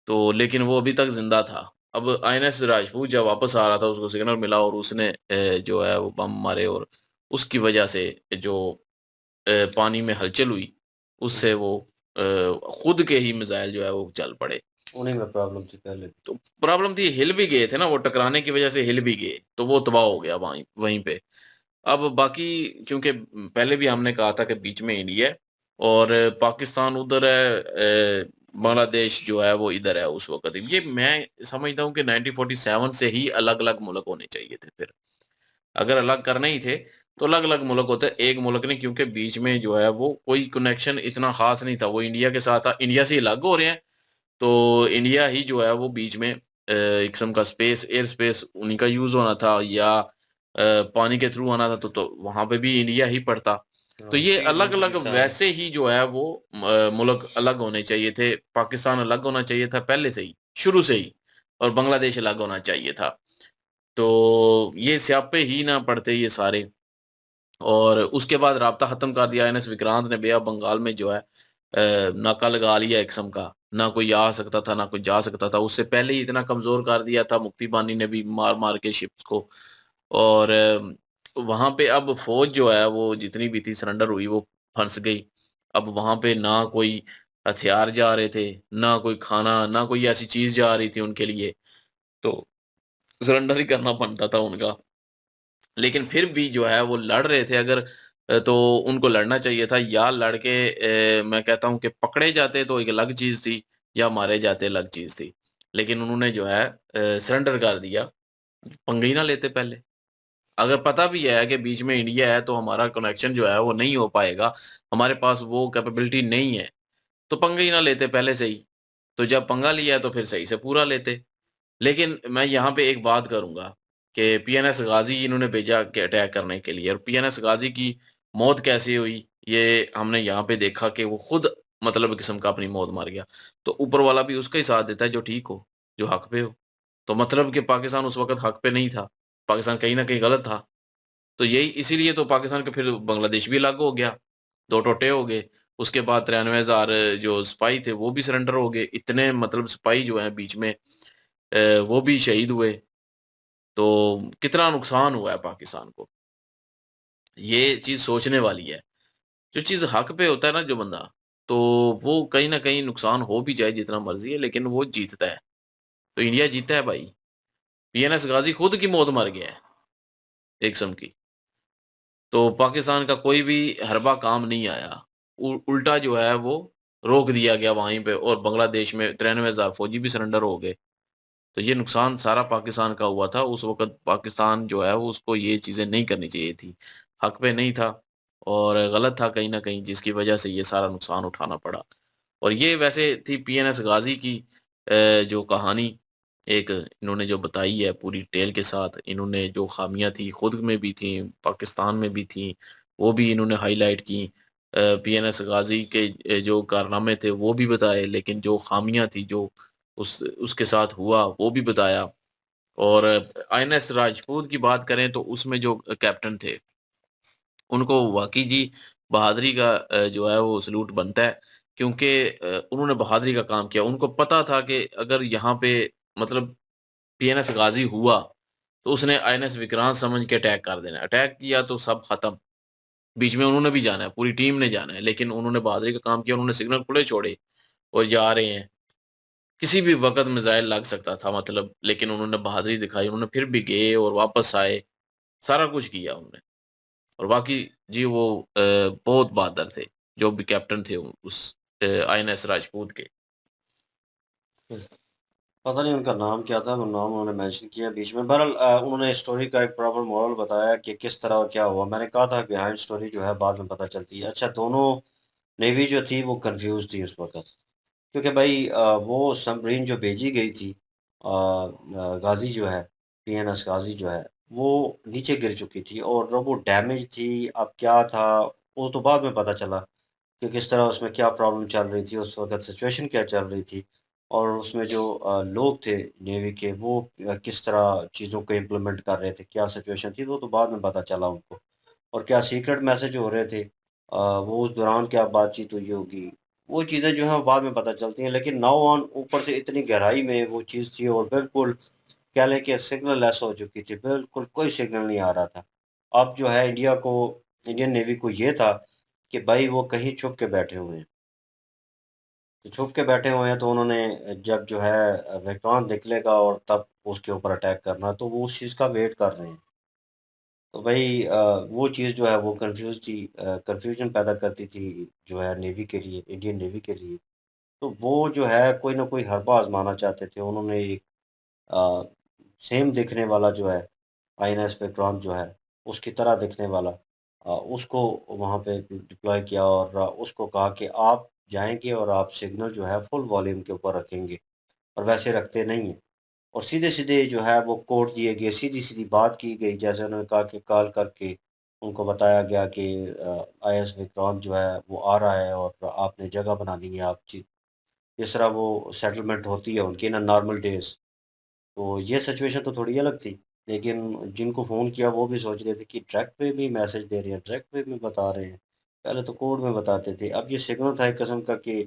तो लेकिन वो अभी तक जिंदा था। अब आईएनएस राजपूत जब वापस आ रहा था उसको सिग्नल मिला, और उसने जो है वो बम मारे, और उसकी वजह से जो पानी में हलचल हुई, उससे वो खुद के ही मिसाइल जो है वो चल पड़े। उन्हीं में प्रॉब्लम थी पहले। तो प्रॉब्लम थी, हिल भी गए थे ना वो, टकराने की वजह से हिल भी गए, तो वो तबाह हो गया वहीं वहीं पे। अब बाकी, क्योंकि पहले भी हमने कहा था कि बीच में इंडिया है और पाकिस्तान उधर है, बांग्लादेश जो है वो इधर है उस वक्त। ये मैं समझता हूँ कि 1947 से ही अलग अलग मुल्क होने चाहिए थे। फिर अगर अलग करने ही थे तो अलग अलग मुल्क होते, एक मुल्क नहीं, क्योंकि बीच में जो है वो कोई कनेक्शन इतना खास नहीं था। वो इंडिया के साथ था, इंडिया से अलग हो रहे हैं, तो इंडिया ही जो है वो बीच में एक किस्म का स्पेस, एयर स्पेस उन्हीं का यूज होना था, या पानी के थ्रू आना था, तो वहां पे भी इंडिया ही पड़ता। तो हाँ, ये सी अलग रूट अलग भी सारे। वैसे ही जो है वो मुल्क अलग होने चाहिए थे। पाकिस्तान अलग होना चाहिए था पहले से ही, शुरू से ही, और बांग्लादेश अलग होना चाहिए था। तो ये स्यापे ही ना पड़ते ये सारे। और उसके बाद राब्ता खत्म कर दिया आईएनएस विक्रांत ने, बे ऑफ बंगाल में जो है नाका लगा लिया एक किस्म का, ना कोई आ सकता था ना कोई जा सकता था। उससे पहले ही इतना कमजोर कर दिया था मुक्ति बानी ने भी, मार मार के शिप्स को। और वहां पे अब फौज जो है वो जितनी भी थी सरेंडर हुई, वो फंस गई। अब वहां पे ना कोई हथियार जा रहे थे, ना कोई खाना, ना कोई ऐसी चीज जा रही थी उनके लिए, तो सरेंडर ही करना बनता था उनका। लेकिन फिर भी जो है वो लड़ रहे थे। अगर तो उनको लड़ना चाहिए था, या लड़के मैं कहता हूँ कि पकड़े जाते तो एक अलग चीज थी, या मारे जाते अलग चीज थी। लेकिन उन्होंने जो है सरेंडर कर दिया, पंगे ही ना लेते पहले। अगर पता भी है कि बीच में इंडिया है तो हमारा कनेक्शन जो है वो नहीं हो पाएगा, हमारे पास वो कैपेबिलिटी नहीं है, तो पंगे ही ना लेते पहले से ही। तो जब पंगा लिया है तो फिर सही से पूरा लेते। लेकिन मैं यहाँ पे एक बात करूंगा कि पीएनएस गाजी इन्होंने भेजा के अटैक करने के लिए, और पीएनएस गाजी की मौत कैसे हुई, ये हमने यहाँ पे देखा कि वो खुद मतलब किस्म का अपनी मौत मार गया। तो ऊपर वाला भी उसका ही साथ देता है जो ठीक हो, जो हक पे हो। तो मतलब कि पाकिस्तान उस वक्त हक पे नहीं था, पाकिस्तान कहीं ना कहीं गलत था। तो यही इसीलिए तो पाकिस्तान के फिर बांग्लादेश भी अलग हो गया, दो टोटे हो गए। उसके बाद 93,000 जो सिपाही थे वो भी सरेंडर हो गए, इतने मतलब सिपाही जो है बीच में वो भी शहीद हुए। तो कितना नुकसान हुआ है पाकिस्तान को, ये चीज सोचने वाली है। जो चीज हक पे होता है ना जो बंदा, तो वो कहीं ना कहीं नुकसान हो भी जाए जितना मर्जी है, लेकिन वो जीतता है। तो इंडिया जीता है भाई। पीएनएस गाजी खुद की मौत मर गया है एक किस्म की। तो पाकिस्तान का कोई भी हरबा काम नहीं आया, उल्टा जो है वो रोक दिया गया वहीं पे, और बांग्लादेश में 93,000 फौजी भी सरेंडर हो गए। तो ये नुकसान सारा पाकिस्तान का हुआ था उस वक़्त। पाकिस्तान जो है वो उसको ये चीज़ें नहीं करनी चाहिए थी, हक पे नहीं था, और गलत था कहीं न कहीं, जिसकी वजह से ये सारा नुकसान उठाना पड़ा। और ये वैसे थी पीएनएस गाज़ी की जो कहानी, एक इन्होंने जो बताई है पूरी डिटेल के साथ। इन्होंने जो ख़ामियाँ थी खुद में भी थी, पाकिस्तान में भी थी, वो भी इन्होंने हाइलाइट की। पीएनएस गाज़ी के जो कारनामे थे वो भी बताए, लेकिन जो ख़ामियाँ थी जो उस उसके साथ हुआ वो भी बताया। और आईएनएस राजपूत की बात करें तो उसमें जो कैप्टन थे, उनको वाकई जी बहादुरी का जो है वो सैल्यूट बनता है, क्योंकि उन्होंने बहादुरी का काम किया। उनको पता था कि अगर यहाँ पे मतलब पीएनएस गाजी हुआ तो उसने आईएनएस विक्रांत समझ के अटैक कर देना। अटैक किया तो सब खत्म। बीच में उन्होंने भी जाना है, पूरी टीम ने जाना है, लेकिन उन्होंने बहादुरी का काम किया, उन्होंने सिग्नल खुले छोड़े और जा रहे हैं। किसी भी वक़्त मिसाइल लग सकता था मतलब, लेकिन उन्होंने बहादुरी दिखाई, उन्होंने फिर भी गए और वापस आए, सारा कुछ किया उन्होंने। और बाकी जी वो बहुत बहादुर थे, जो भी कैप्टन थे उस आईएनएस राजपूत के। पता नहीं उनका नाम क्या था, वो नाम उन्होंने मेंशन किया बीच में। बहरहाल उन्होंने स्टोरी का एक प्रॉपर मॉरल बताया कि किस तरह और क्या हुआ। मैंने कहा था बिहाइंड स्टोरी जो है बाद में पता चलती है। अच्छा, दोनों नेवी जो थी वो कंफ्यूज थी उस वक़्त, क्योंकि भाई वो सबमरीन जो भेजी गई थी गाज़ी जो है, पीएनएस गाज़ी जो है, वो नीचे गिर चुकी थी और जब वो डैमेज थी, अब क्या था, वो तो बाद में पता चला कि किस तरह उसमें क्या प्रॉब्लम चल रही थी, उस वक़्त सिचुएशन क्या चल रही थी और उसमें जो लोग थे नेवी के वो किस तरह चीज़ों को इम्प्लीमेंट कर रहे थे, क्या सिचुएशन थी, वो तो बाद में पता चला उनको। और क्या सीक्रेट मैसेज हो रहे थे, वो उस दौरान क्या बातचीत हुई होगी, वो चीज़ें जो हैं वो बाद में पता चलती हैं। लेकिन नाउ ऑन ऊपर से इतनी गहराई में वो चीज़ थी और बिल्कुल कह लें कि सिग्नल लेस हो चुकी थी, बिल्कुल कोई सिग्नल नहीं आ रहा था। अब जो है इंडियन नेवी को ये था कि भाई वो कहीं छुप के बैठे हुए हैं। तो छुप के बैठे हुए हैं तो उन्होंने जब जो है विक्रांत निकलेगा और तब उसके ऊपर अटैक करना, तो वो उस चीज़ का वेट कर रहे हैं। तो भाई वो चीज़ जो है वो कन्फ्यूज़न पैदा करती थी जो है नेवी के लिए, इंडियन नेवी के लिए। तो वो जो है कोई ना कोई हरबा आज़माना चाहते थे। उन्होंने एक अ, सेम दिखने वाला जो है आईएनएस विक्रांत जो है, उसकी तरह दिखने वाला उसको वहाँ पे डिप्लॉय किया और उसको कहा कि आप जाएँगे और आप सिग्नल जो है फुल वॉल्यूम के ऊपर रखेंगे और वैसे रखते नहीं हैं। और सीधे-सीधे जो है वो कोड दिए गए, सीधी-सीधी बात की गई, जैसे उन्होंने कहा कि कॉल करके उनको बताया गया कि आईएएस विक्रांत जो है वो आ रहा है और आपने जगह बनानी है, आप जिस तरह वो सेटलमेंट होती है उनकी ना नॉर्मल डेज़। तो ये सिचुएशन तो थोड़ी अलग थी, लेकिन जिनको फ़ोन किया वो भी सोच रहे थे कि ट्रैक पे भी मैसेज दे रहे हैं, ट्रैक पे भी बता रहे हैं। पहले तो कोड में बताते थे, अब ये सिग्नल था एक किस्म का कि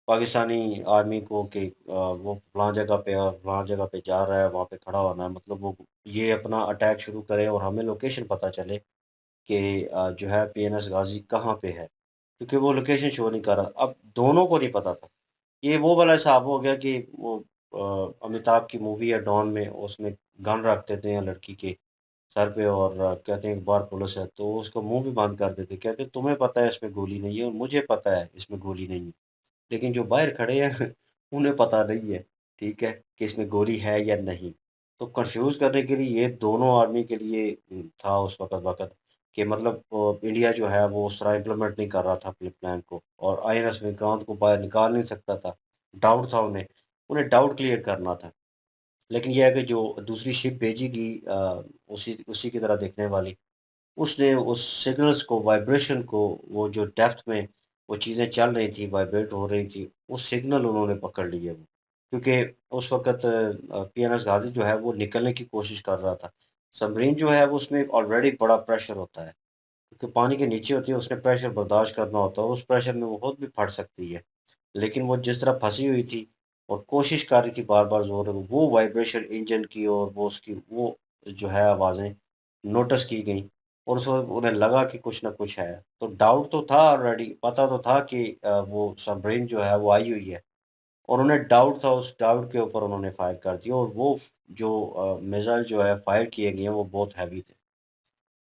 पाकिस्तानी आर्मी को कि वो फलाँ जगह पे और फलाँ जगह पे जा रहा है, वहाँ पे खड़ा होना है। मतलब वो ये अपना अटैक शुरू करे और हमें लोकेशन पता चले कि जो है पीएनएस गाज़ी कहाँ पे है, क्योंकि वो लोकेशन शो नहीं कर रहा। अब दोनों को नहीं पता था। ये वो वाला हिसाब हो गया कि वो अमिताभ की मूवी है डॉन में उसमें गन रख देते हैं लड़की के सर पे और कहते हैं एक बार पुलिस है तो उसका मुँह भी बंद कर देते हैं। कहते हैं तुम्हें पता है इसमें गोली नहीं है और मुझे पता है इसमें गोली नहीं है। लेकिन जो बाहर खड़े हैं उन्हें पता नहीं है, ठीक है, कि इसमें गोली है या नहीं। तो कन्फ्यूज़ करने के लिए ये दोनों आर्मी के लिए था उस वक़्त कि मतलब इंडिया जो है वो उस तरह इम्प्लीमेंट नहीं कर रहा था अपने प्लान को और आईएनएस विक्रांत को बाहर निकाल नहीं सकता था। डाउट था उन्हें डाउट क्लियर करना था। लेकिन ये है कि जो दूसरी शिप भेजी गई उसी उसी की तरह दिखने वाली उसने उस सिग्नल्स को, वाइब्रेशन को, वो जो डेप्थ में वो चीज़ें चल रही थी, वाइब्रेट हो रही थी, वो सिग्नल उन्होंने पकड़ लिए वो। क्योंकि उस वक़्त पीएनएस गाज़ी जो है वो निकलने की कोशिश कर रहा था। सबमरीन जो है वो उसमें ऑलरेडी बड़ा प्रेशर होता है, क्योंकि पानी के नीचे होती है, उसने प्रेशर बर्दाश्त करना होता है, उस प्रेशर में वो खुद भी फट सकती है। लेकिन वो जिस तरह फँसी हुई थी और कोशिश कर रही थी बार-बार ज़ोर वो वाइब्रेशन इंजन की और वो उसकी वो जो है आवाज़ें नोटिस की गईं और उस वक़्त उन्हें लगा कि कुछ न कुछ है। तो डाउट तो था ऑलरेडी, पता तो था कि वो सबमरीन जो है वो आई हुई है और उन्हें डाउट था, उस डाउट के ऊपर उन्होंने फायर कर दिया और वो जो मिसाइल जो है फायर किए गए हैं वो बहुत हैवी थे।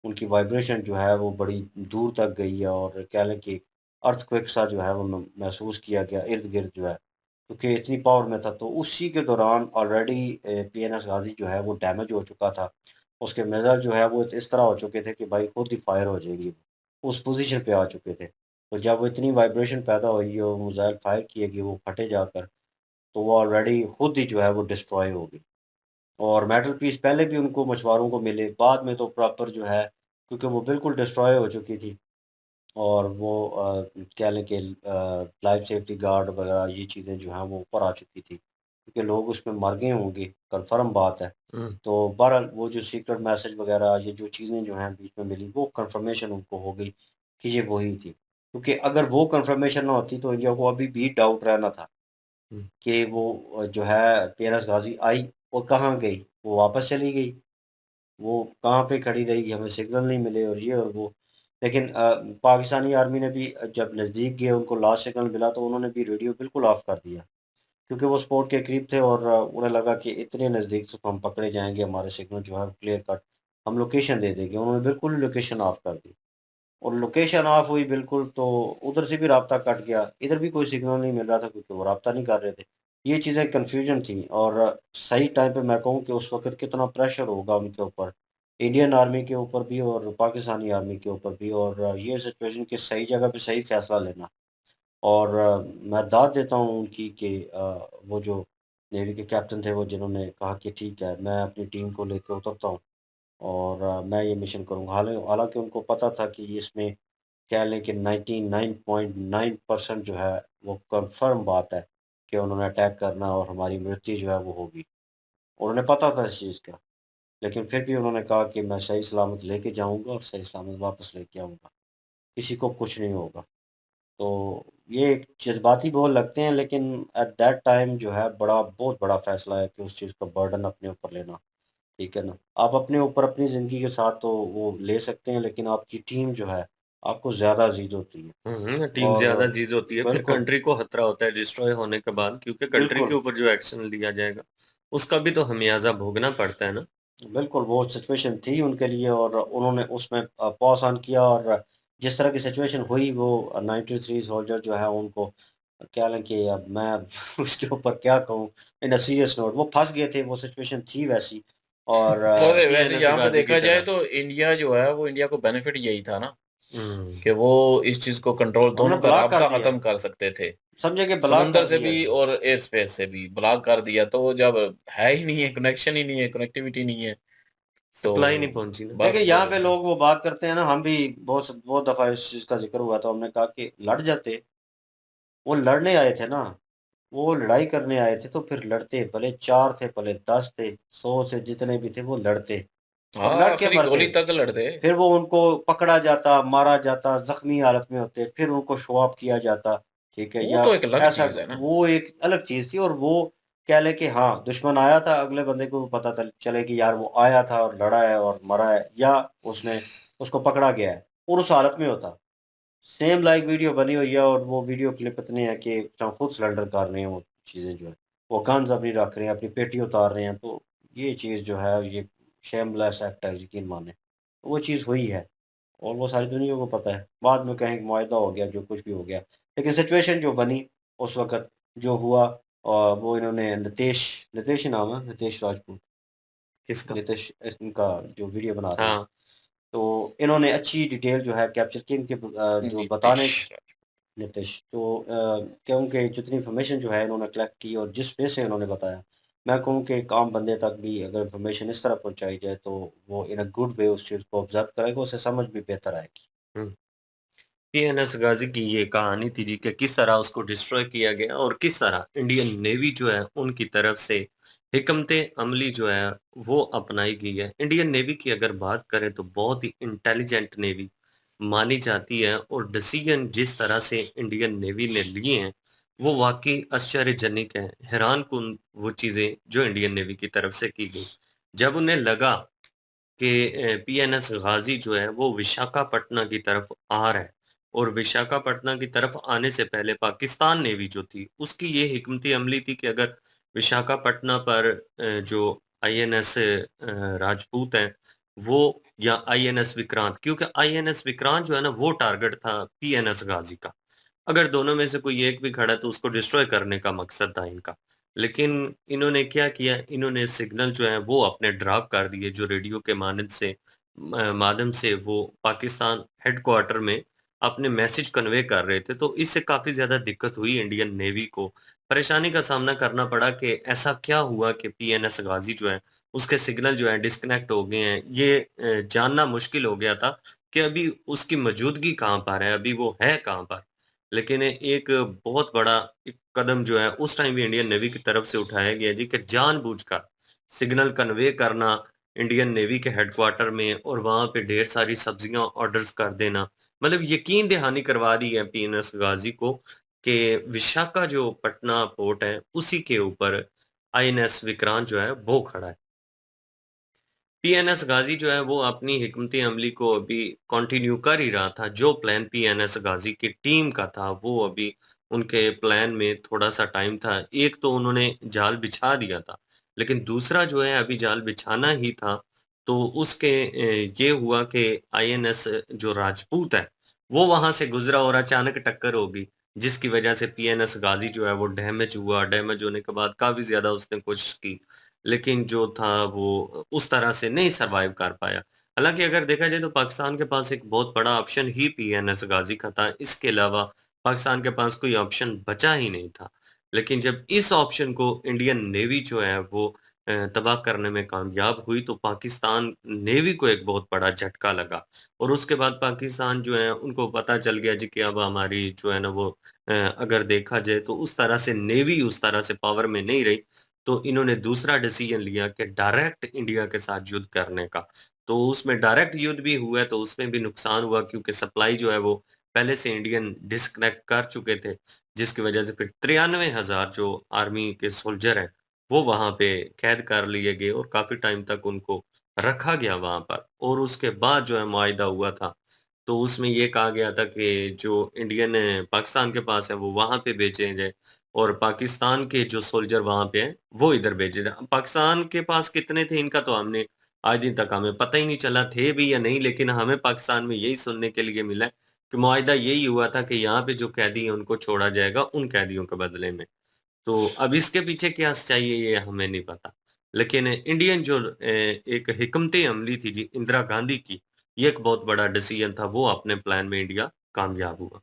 उनकी वाइब्रेशन जो है वो बड़ी दूर तक गई है और कह लें कि अर्थक्वेक सा जो है वो महसूस किया गया इर्द-गिर्द जो है, क्योंकि इतनी पावर में था। तो उसी के दौरान ऑलरेडी पीएनएस गाज़ी जो है वो डैमेज हो चुका था। उसके मिज़ाइल जो है वो इस तरह हो चुके थे कि भाई खुद ही फायर हो जाएँगी। उस पोज़ीशन पे आ चुके थे। तो जब वो इतनी वाइब्रेशन पैदा हुई और मिज़ाइल फायर किए गए वो फटे जाकर, तो वो ऑलरेडी खुद ही जो है वो डिस्ट्रॉय हो गई। और मेटल पीस पहले भी उनको मछुआरों को मिले, बाद में तो प्रॉपर जो है क्योंकि वो बिल्कुल डिस्ट्रॉय हो चुकी थी और वो कह लें कि लाइफ सेफ्टी गार्ड वगैरह ये चीज़ें जो हैं वो ऊपर आ चुकी थी, क्योंकि लोग उसमें मर गए होंगे, कन्फर्म बात है। हुँ। तो बहरहाल वो जो सीक्रेट मैसेज वगैरह ये जो चीज़ें जो हैं बीच में मिली, वो कन्फर्मेशन उनको हो गई कि ये वही थी। क्योंकि अगर वो कन्फर्मेशन ना होती तो इंडिया को अभी भी डाउट रहना था हुँ। कि वो जो है पीएनएस गाज़ी आई और कहाँ गई? वो वापस चली गई। वो कहाँ पे खड़ी रही, हमें सिग्नल नहीं मिले और ये और वो। लेकिन पाकिस्तानी आर्मी ने भी जब नज़दीक गए, उनको लास्ट सिग्नल मिला तो उन्होंने भी रेडियो बिल्कुल ऑफ कर दिया, क्योंकि वो स्पॉट के करीब थे और उन्हें लगा कि इतने नज़दीक से तो हम पकड़े जाएंगे, हमारे सिग्नल जो है क्लियर कट हम लोकेशन दे देंगे। उन्होंने बिल्कुल लोकेशन ऑफ कर दी और लोकेशन ऑफ हुई बिल्कुल, तो उधर से भी राब्ता कट गया, इधर भी कोई सिग्नल नहीं मिल रहा था क्योंकि वो राब्ता नहीं कर रहे थे। ये चीज़ें कन्फ्यूजन थी और सही टाइम पे मैं कहूँ कि उस वक़्त कितना प्रेशर होगा उनके ऊपर, इंडियन आर्मी के ऊपर भी और पाकिस्तानी आर्मी के ऊपर भी, और ये सिचुएशन कि सही जगह पे सही फ़ैसला लेना। और मैं दाद देता हूँ उनकी कि वो जो नेवी के कैप्टन थे, वो जिन्होंने कहा कि ठीक है, मैं अपनी टीम को लेके उतरता हूँ और मैं ये मिशन करूँगा। हालाँकि उनको पता था कि इसमें कह लें कि 99.9% जो है वो कन्फर्म बात है कि उन्होंने अटैक करना और हमारी मृत्यु जो है वो होगी। उन्होंने पता था इस चीज़ का, लेकिन फिर भी उन्होंने कहा कि मैं सही सलामत लेके जाऊँगा और सही सलामत वापस लेके आऊँगा, किसी को कुछ नहीं होगा। तो ये एक जज़्बाती बोल लगते हैं, लेकिन एट दैट टाइम जो है बहुत बड़ा फ़ैसला है कि उस चीज़ का बर्डन अपने ऊपर लेना, ठीक है ना? आप अपने ऊपर अपनी ज़िंदगी के साथ तो वो ले सकते हैं, लेकिन आपकी टीम जो है, आपको ज़्यादा अज़ीज़ होती है। टीम और ज़्यादा चीज़ होती है, फिर बिल्कुल, कंट्री को खतरा होता है डिस्ट्रॉय होने के बाद, क्योंकि कंट्री के बिल्कुल, ऊपर जो एक्शन लिया जाएगा, उसका भी तो हमें भोगना पड़ता है ना। बिल्कुल वो सिचुएशन थी उनके लिए और उन्होंने उसमें पास ऑन किया और जिस तरह की सिचुएशन हुई, वो 93 सोल्जर जो है उनको क्या लें कि अब मैं उसके ऊपर क्या कहूँ, इन अ सीरियस नोट वो फँस गए थे, वो सिचुएशन थी वैसी। और और वैसे पीएनएस यहाँ पे गाजी की देखा जाए तरह। तो इंडिया जो है वो इंडिया को बेनिफिट यही था ना हुँ, कि वो इस चीज को कंट्रोल उन्होंने दोनों का ब्लॉक कर राब्ता दिया, खत्म कर सकते थे, समझे कि ब्लॉक समुंदर कर से दिया भी जी। और एयर स्पेस से भी ब्लॉक कर दिया। तो जब है ही नहीं है, कनेक्शन ही नहीं है, कनेक्टिविटी नहीं है, तो सप्लाई नहीं पहुँची ना। देखिए बस यहाँ फिर पे लोग वो बात करते हैं ना, हम भी बहुत बहुत दफ़ा इस चीज़ का ज़िक्र हुआ था, हमने कहा कि लड़ जाते, वो लड़ने आए थे ना, वो लड़ाई करने आए थे तो फिर लड़ते, भले 4 थे, भले 10 थे, 100 से जितने भी थे वो लड़ते और हाँ लड़ के आखिरी मरते। गोली तक लड़ते। फिर वो उनको पकड़ा जाता, मारा जाता, ज़ख्मी हालत में होते, फिर उनको शो ऑफ किया जाता, ठीक है? वो या तो एक अलग ऐसा, चीज है ना। वो एक अलग चीज़ थी और वो कह लें कि हाँ, दुश्मन आया था, अगले बंदे को भी पता चले कि यार वो आया था और लड़ा है और मरा है, या उसने उसको पकड़ा गया है और उस हालत में होता। सेम लाइक वीडियो बनी हुई है और वो वीडियो क्लिप इतनी है कि हम खुद सरेंडर कर रहे हैं वो चीज़ें जो है। वो गन्स अपनी रख रहे हैं, अपनी पेटी उतार रहे हैं, तो ये चीज़ जो है ये शेमलेस एक्ट है, यकीन मानें। वो चीज़ हुई है और वो सारी दुनिया को पता है। बाद में कहें कि मुआहदा हो गया, जो कुछ भी हो गया। लेकिन सिचुएशन जो बनी उस वक़्त जो हुआ, वो इन्होंने नितेश नितेश ही नाम है, नितेश राजपूत। किसका? नितेश इनका जो वीडियो बना रहे हैं। हाँ, तो इन्होंने अच्छी डिटेल जो है कैप्चर की, इनके जो नीतीश। बताने नितिश तो क्योंकि जितनी इन्फॉर्मेशन जो है इन्होंने कलेक्ट की और जिस वे से इन्होंने बताया, मैं कहूँ कि एक आम बंदे तक भी अगर इन्फॉर्मेशन इस तरह पहुँचाई जाए तो वो इन अ गुड वे उस चीज़ को ऑब्ज़र्व करेगा, उसे समझ भी बेहतर आएगी। हुँ। पीएनएस गाजी की ये कहानी थी जी कि किस तरह उसको डिस्ट्रॉय किया गया और किस तरह इंडियन नेवी जो है उनकी तरफ से हिकमते अमली जो है वो अपनाई गई है। इंडियन नेवी की अगर बात करें तो बहुत ही इंटेलिजेंट नेवी मानी जाती है और डिसीजन जिस तरह से इंडियन नेवी ने लिए हैं वो वाकई आश्चर्यजनक है। हैरानकुन वो चीज़ें जो इंडियन नेवी की तरफ से की गई। जब उन्हें लगा कि पीएनएस गाजी जो है वो विशाखापट्टनम की तरफ आ रहा है और विशाखापट्टनम की तरफ आने से पहले पाकिस्तान नेवी जो थी उसकी ये हिकमती अमली थी कि अगर विशाखापट्टनम पर जो आईएनएस राजपूत है वो या आईएनएस विक्रांत, क्योंकि आईएनएस विक्रांत जो है ना वो टारगेट था पीएनएस गाजी का। अगर दोनों में से कोई एक भी खड़ा तो उसको डिस्ट्रॉय करने का मकसद था इनका। लेकिन इन्होंने क्या किया, इन्होंने सिग्नल जो है वो अपने ड्रॉप कर दिए जो रेडियो के माध्यम से वो पाकिस्तान हेडक्वार्टर में अपने मैसेज कन्वे कर रहे थे। तो इससे काफ़ी ज़्यादा दिक्कत हुई इंडियन नेवी को। परेशानी का सामना करना पड़ा कि ऐसा क्या हुआ कि पीएनएस गाज़ी जो है उसके सिग्नल जो है डिस्कनेक्ट हो गए हैं। ये जानना मुश्किल हो गया था कि अभी उसकी मौजूदगी कहाँ पर है, अभी वो है कहाँ पर? लेकिन एक बहुत बड़ा एक कदम जो है उस टाइम भी इंडियन नेवी की तरफ से उठाया गया जी कि जानबूझकर सिग्नल कन्वे करना इंडियन नेवी के हेडक्वार्टर में और वहां पे ढेर सारी सब्जियां ऑर्डर्स कर देना, मतलब यकीन दहानी करवा दी है पीएनएस गाजी को कि विशाखा जो पटना पोर्ट है उसी के ऊपर आईएनएस विक्रांत जो है वो खड़ा है। पीएनएस गाजी जो है वो अपनी हिकमत अमली को अभी कंटिन्यू कर ही रहा था। जो प्लान पीएनएस गाजी की टीम का था वो अभी उनके प्लान में थोड़ा सा टाइम था। एक तो उन्होंने जाल बिछा दिया था, लेकिन दूसरा जो है अभी जाल बिछाना ही था। तो उसके ये हुआ कि आईएनएस जो राजपूत है वो वहां से गुजरा और अचानक टक्कर हो गई, जिसकी वजह से पीएनएस गाजी जो है वो डैमेज हुआ। डैमेज होने के बाद काफी ज्यादा उसने कोशिश की, लेकिन जो था वो उस तरह से नहीं सर्वाइव कर पाया। हालाँकि अगर देखा जाए तो पाकिस्तान के पास एक बहुत बड़ा ऑप्शन ही पीएनएस गाज़ी का था। इसके अलावा पाकिस्तान के पास कोई ऑप्शन बचा ही नहीं था। लेकिन जब इस ऑप्शन को इंडियन नेवी जो है वो तबाह करने में कामयाब हुई, तो पाकिस्तान नेवी को एक बहुत बड़ा झटका लगा और उसके बाद पाकिस्तान जो है उनको पता चल गया जी कि अब हमारी जो है ना वो अगर देखा जाए तो उस तरह से नेवी उस तरह से पावर में नहीं रही। तो इन्होंने दूसरा डिसीजन लिया कि डायरेक्ट इंडिया के साथ युद्ध करने का। तो उसमें डायरेक्ट युद्ध भी हुआ, तो उसमें भी नुकसान हुआ क्योंकि सप्लाई जो है वो पहले से इंडियन डिस्कनेक्ट कर चुके थे, जिसकी वजह से फिर 93,000 जो आर्मी के सोल्जर हैं, वो वहाँ पे कैद कर लिए गए और काफ़ी टाइम तक उनको रखा गया वहाँ पर। और उसके बाद जो है मुआहिदा हुआ था, तो उसमें ये कहा गया था कि जो इंडियन पाकिस्तान के पास है वो वहाँ पे भेजे जाएँ और पाकिस्तान के जो सोल्जर वहाँ पे हैं, वो इधर भेजे जाएँ। पाकिस्तान के पास कितने थे इनका तो हमने आज दिन तक हमें पता ही नहीं चला थे भी या नहीं, लेकिन हमें पाकिस्तान में यही सुनने के लिए मिला है कि मुआहिदा यही हुआ था कि यहाँ पे जो कैदी हैं उनको छोड़ा जाएगा उन कैदियों के बदले में। तो अब इसके पीछे क्या सच्चाई है ये हमें नहीं पता। लेकिन इंडियन जो एक हिकमत अमली थी जी इंदिरा गांधी की, ये एक बहुत बड़ा डिसीजन था, वो अपने प्लान में इंडिया कामयाब हुआ।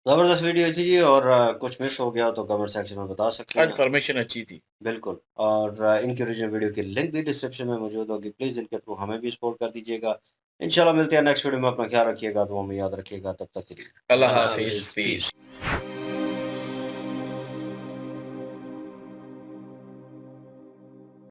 ज़बरदस्त वीडियो थी जी, और कुछ मिस हो गया हो तो कमेंट सेक्शन में बता सकते हैं। इन्फॉर्मेशन अच्छी थी। बिल्कुल, और इनकी ओरिजिनल वीडियो की लिंक भी डिस्क्रिप्शन में मौजूद होगी। प्लीज़ इनके थ्रू हमें भी सपोर्ट कर दीजिएगा। इंशाल्लाह मिलते हैं नेक्स्ट वीडियो में। अपना ख्याल रखिएगा, दुआ में याद रखिएगा। तब तक के लिए अल्लाह अल्लाह हाफिज़, हाफ़िज़, पीस। पीस।